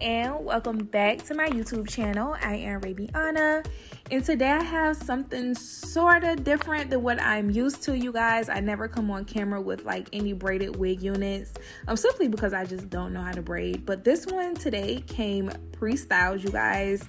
and welcome back to my YouTube channel. I am Rabiana, and today I have something sort of different than what I'm used to, you guys. I never come on camera with like any braided wig units, simply because I just don't know how to braid. But this one today came pre-styled, you guys,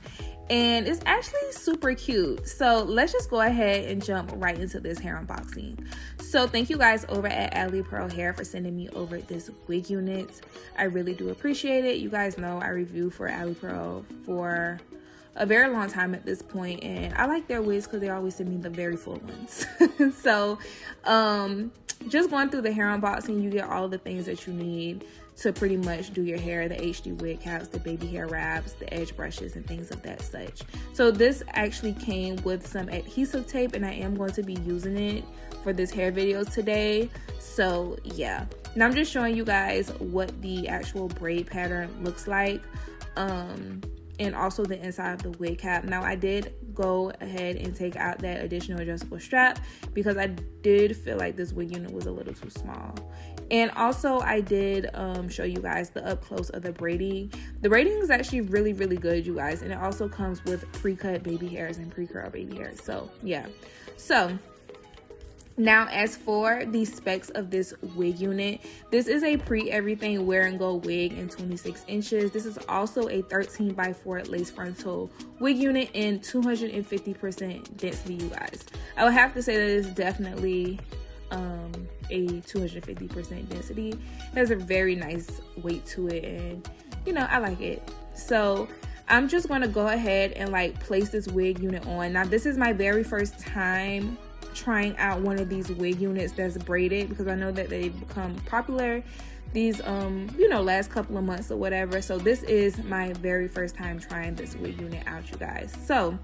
and it's actually super cute. So let's just go ahead and jump right into this hair unboxing. So thank you guys over at Alipearl Hair for sending me over this wig unit. I really do appreciate it. You guys know I review for Alipearl for a very long time at this point, and I like their wigs because they always send me the very full ones. So just going through the hair unboxing, you get all the things that you need to pretty much do your hair: the HD wig caps, the baby hair wraps, the edge brushes, and things of that such. So this actually came with some adhesive tape, and I am going to be using it for this hair video today. So yeah, now I'm just showing you guys what the actual braid pattern looks like, and also the inside of the wig cap. Now I did go ahead and take out that additional adjustable strap because I did feel like this wig unit was a little too small. And also I did show you guys the up close of the braiding. The braiding is actually really, really good, you guys, and it also comes with pre-cut baby hairs and pre-curl baby hairs. So yeah, so now as for the specs of this wig unit, this is a pre-everything wear and go wig in 26 inches. This is also a 13x4 lace frontal wig unit in 250% density, you guys. I would have to say that it's definitely a 250% density. It has a very nice weight to it, and you know, I like it. So I'm just going to go ahead and like place this wig unit on. Now this is my very first time trying out one of these wig units that's braided, because I know that they've become popular these you know, last couple of months or whatever. So this is my very first time trying this wig unit out, you guys. So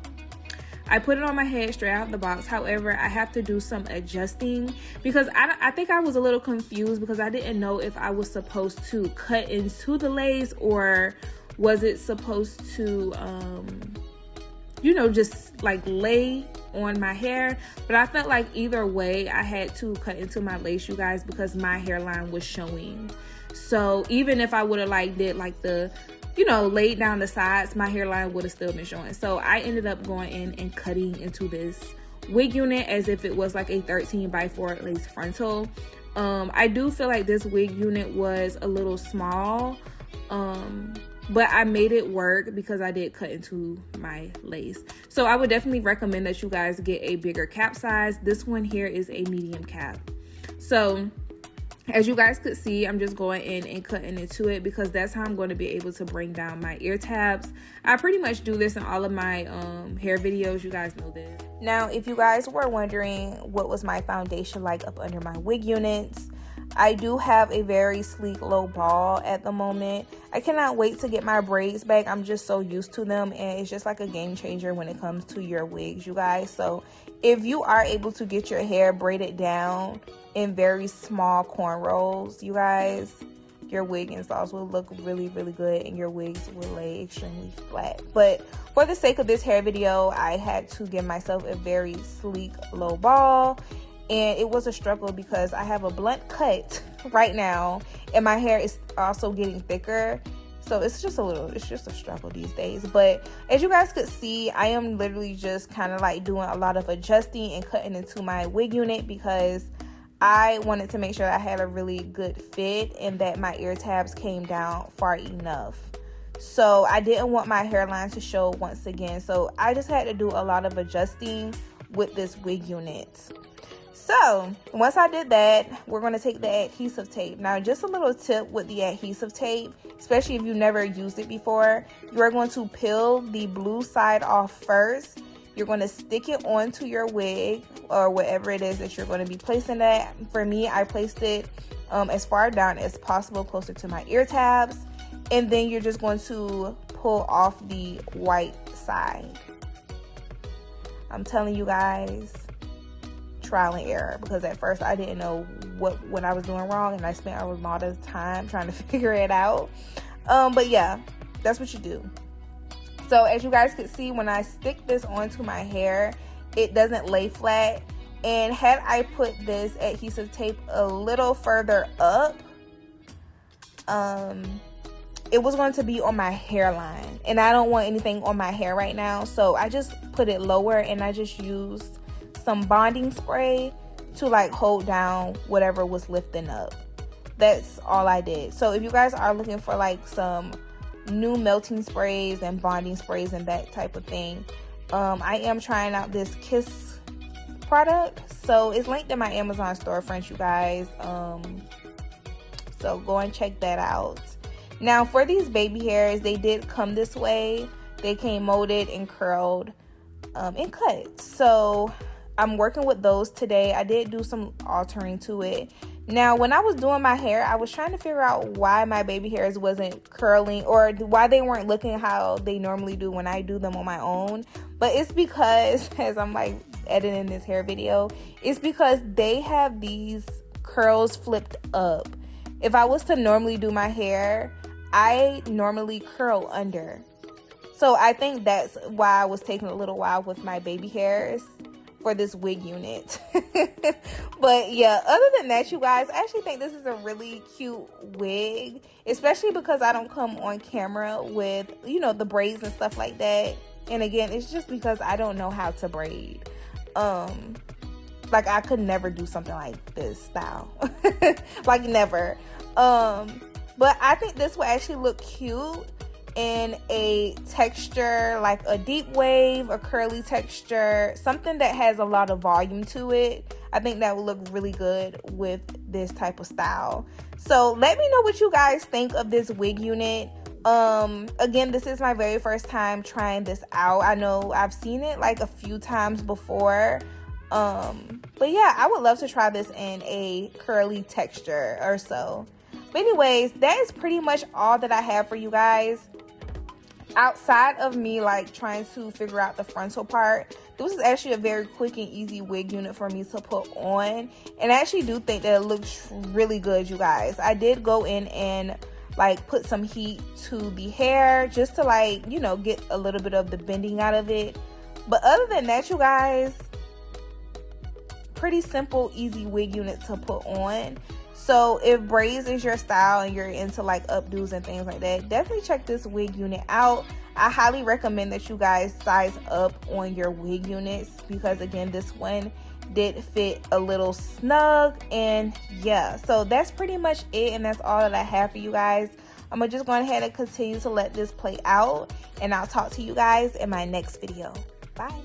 I put it on my head straight out the box. However, I have to do some adjusting because I think I was a little confused because I didn't know if I was supposed to cut into the lace or was it supposed to you know, just like lay on my hair. But I felt like either way I had to cut into my lace, you guys, because my hairline was showing. So even if I would have like did like the, you know, laid down the sides, my hairline would have still been showing. So I ended up going in and cutting into this wig unit as if it was like a 13x4 lace frontal. I do feel like this wig unit was a little small, but I made it work because I did cut into my lace. So I would definitely recommend that you guys get a bigger cap size. This one here is a medium cap. So as you guys could see, I'm just going in and cutting into it because that's how I'm going to be able to bring down my ear tabs. I pretty much do this in all of my hair videos. You guys know this. Now, if you guys were wondering what was my foundation like up under my wig units, I do have a very sleek low ball at the moment. I cannot wait to get my braids back. I'm just so used to them, and it's just like a game changer when it comes to your wigs, you guys. So if you are able to get your hair braided down in very small cornrows, you guys, your wig installs will look really, really good and your wigs will lay extremely flat. But for the sake of this hair video, I had to give myself a very sleek low ball. And it was a struggle because I have a blunt cut right now and my hair is also getting thicker. So it's just a struggle these days. But as you guys could see, I am literally just kind of like doing a lot of adjusting and cutting into my wig unit because I wanted to make sure I had a really good fit and that my ear tabs came down far enough. So I didn't want my hairline to show once again. So I just had to do a lot of adjusting with this wig unit. So once I did that, we're going to take the adhesive tape. Now, just a little tip with the adhesive tape, especially if you've never used it before, you are going to peel the blue side off first. You're going to stick it onto your wig or whatever it is that you're going to be placing that. For me, I placed it as far down as possible, closer to my ear tabs. And then you're just going to pull off the white side. I'm telling you guys, trial and error, because at first I didn't know what I was doing wrong, and I spent a lot of time trying to figure it out. But yeah, that's what you do. So as you guys could see, when I stick this onto my hair, it doesn't lay flat. And had I put this adhesive tape a little further up, it was going to be on my hairline, and I don't want anything on my hair right now, so I just put it lower, and I just used some bonding spray to like hold down whatever was lifting up. That's all I did. So if you guys are looking for like some new melting sprays and bonding sprays and that type of thing, I am trying out this Kiss product, so it's linked in my Amazon storefront, you guys. So go and check that out. Now for these baby hairs, they did come this way. They came molded and curled and cut, so I'm working with those today. I did do some altering to it. Now, when I was doing my hair, I was trying to figure out why my baby hairs wasn't curling, or why they weren't looking how they normally do when I do them on my own. But it's because, as I'm like editing this hair video, it's because they have these curls flipped up. If I was to normally do my hair, I normally curl under. So I think that's why I was taking a little while with my baby hairs for this wig unit. But yeah, other than that, you guys, I actually think this is a really cute wig, especially because I don't come on camera with, you know, the braids and stuff like that. And again, it's just because I don't know how to braid. Like I could never do something like this style. Like never. But I think this will actually look cute in a texture like a deep wave, a curly texture, something that has a lot of volume to it. I think that would look really good with this type of style. So let me know what you guys think of this wig unit. Again, this is my very first time trying this out. I know I've seen it like a few times before, but yeah, I would love to try this in a curly texture or so. But anyways, that is pretty much all that I have for you guys. Outside of me like trying to figure out the frontal part, this is actually a very quick and easy wig unit for me to put on, and I actually do think that it looks really good, you guys. I did go in and like put some heat to the hair just to like, you know, get a little bit of the bending out of it. But other than that, you guys, pretty simple, easy wig unit to put on. So if braids is your style and you're into like updos and things like that, definitely check this wig unit out. I highly recommend that you guys size up on your wig units, because again, this one did fit a little snug. And yeah, so that's pretty much it, and that's all that I have for you guys. I'm gonna just go ahead and continue to let this play out, and I'll talk to you guys in my next video. Bye.